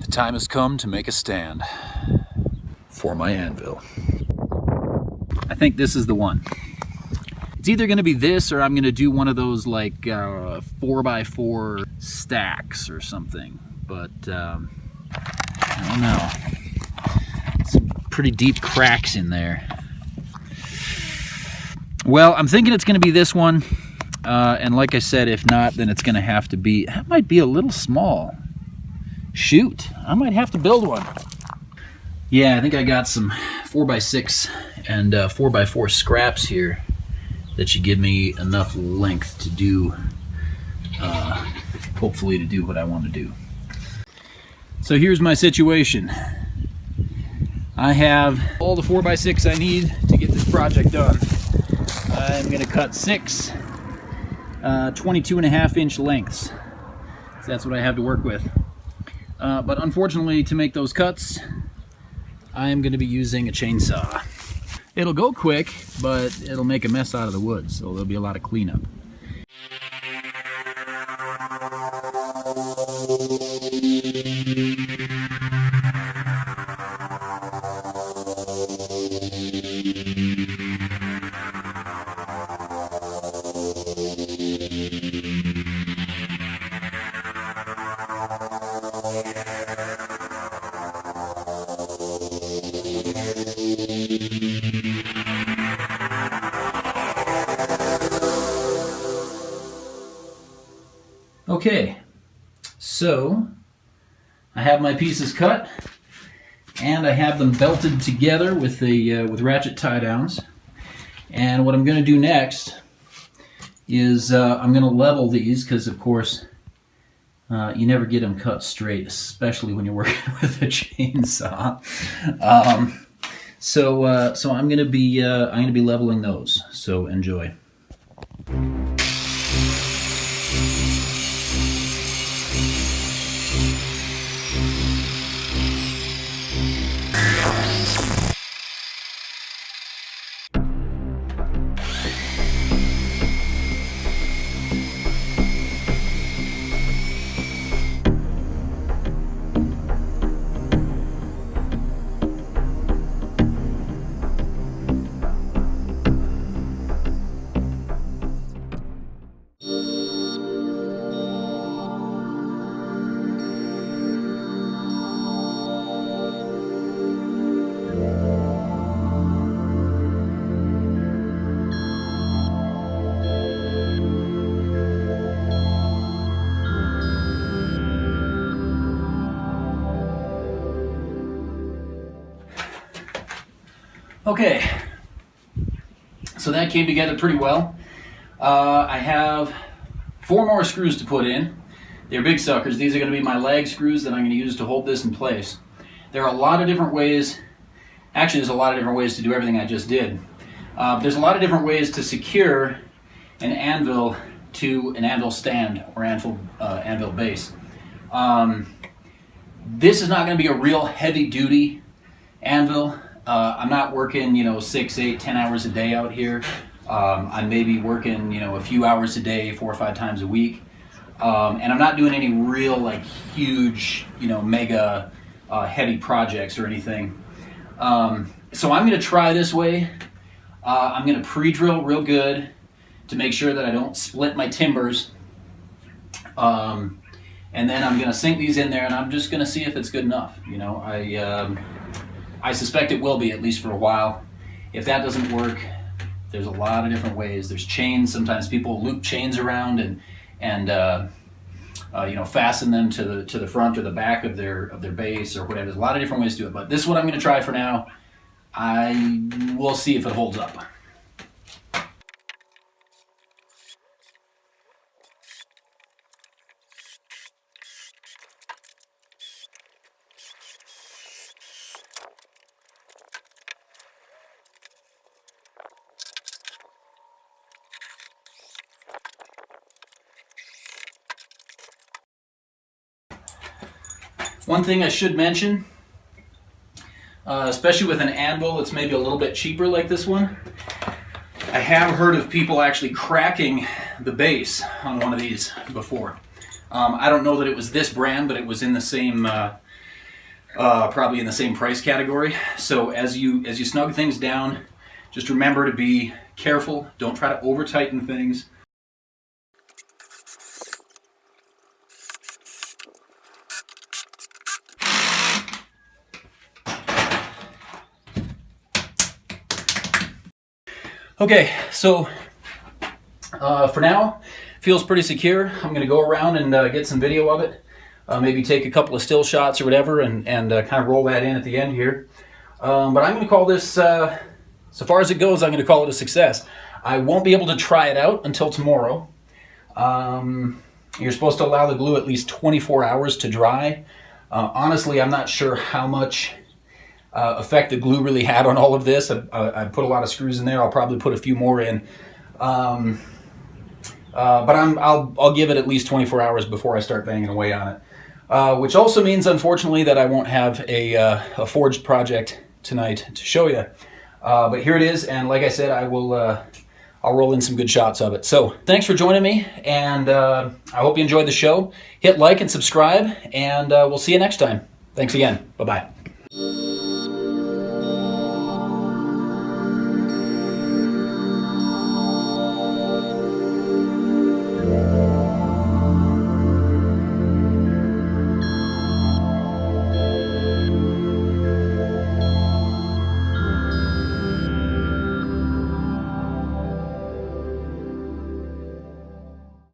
The time has come to make a stand for my anvil. I think this is the one. It's either going to be this or I'm going to do one of those like 4x4 stacks or something, but I don't know. Some pretty deep cracks in there. Well, I'm thinking it's going to be this one, and like I said, if not, then it's going to have to be, that might be a little small. Shoot, I might have to build one. Yeah, I think I got some 4x6 and 4x4 scraps here that should give me enough length to do, hopefully to do what I want to do. So here's my situation. I have all the 4x6 I need to get this project done. I'm going to cut 6 22.5-inch lengths. So that's what I have to work with. But unfortunately, to make those cuts, I am going to be using a chainsaw. It'll go quick, but it'll make a mess out of the wood, so there'll be a lot of cleanup. Okay, so I have my pieces cut and I have them belted together with the with ratchet tie downs. And what I'm going to do next is I'm going to level these because, of course, you never get them cut straight, especially when you're working with a chainsaw. So I'm going to be leveling those. So enjoy. Okay, so that came together pretty well. I have 4 more screws to put in. They're big suckers. These are going to be my lag screws that I'm going to use to hold this in place. There are a lot of different ways, actually there's a lot of different ways to do everything I just did. There's a lot of different ways to secure an anvil to an anvil stand or anvil base. This is not going to be a real heavy duty anvil. I'm not working, 6, 8, 10 hours a day out here. I may be working, a few hours a day, 4 or 5 times a week. And I'm not doing any real, huge, mega heavy projects or anything. So I'm going to try this way. I'm going to pre-drill real good to make sure that I don't split my timbers. And then I'm going to sink these in there, and I'm just going to see if it's good enough. I suspect it will be, at least for a while. If that doesn't work, there's a lot of different ways. There's chains. Sometimes people loop chains around and fasten them to the front or the back of their base or whatever. There's a lot of different ways to do it. But this is what I'm going to try for now. We'll see if it holds up. One thing I should mention, especially with an anvil that's maybe a little bit cheaper like this one, I have heard of people actually cracking the base on one of these before. I don't know that it was this brand, but it was in the same probably in the same price category. So as you snug things down, just remember to be careful. Don't try to over tighten things. Okay, so for now, feels pretty secure. I'm going to go around and get some video of it. Maybe take a couple of still shots or whatever and kind of roll that in at the end here. But I'm going to call this, so far as it goes, I'm going to call it a success. I won't be able to try it out until tomorrow. You're supposed to allow the glue at least 24 hours to dry. Honestly, I'm not sure how much effect the glue really had on all of this. I put a lot of screws in there. I'll probably put a few more in. But I'll give it at least 24 hours before I start banging away on it. Which also means, unfortunately, that I won't have a forged project tonight to show you. But here it is, and like I said, I'll roll in some good shots of it. So thanks for joining me, and I hope you enjoyed the show. Hit like and subscribe, and we'll see you next time. Thanks again. Bye-bye.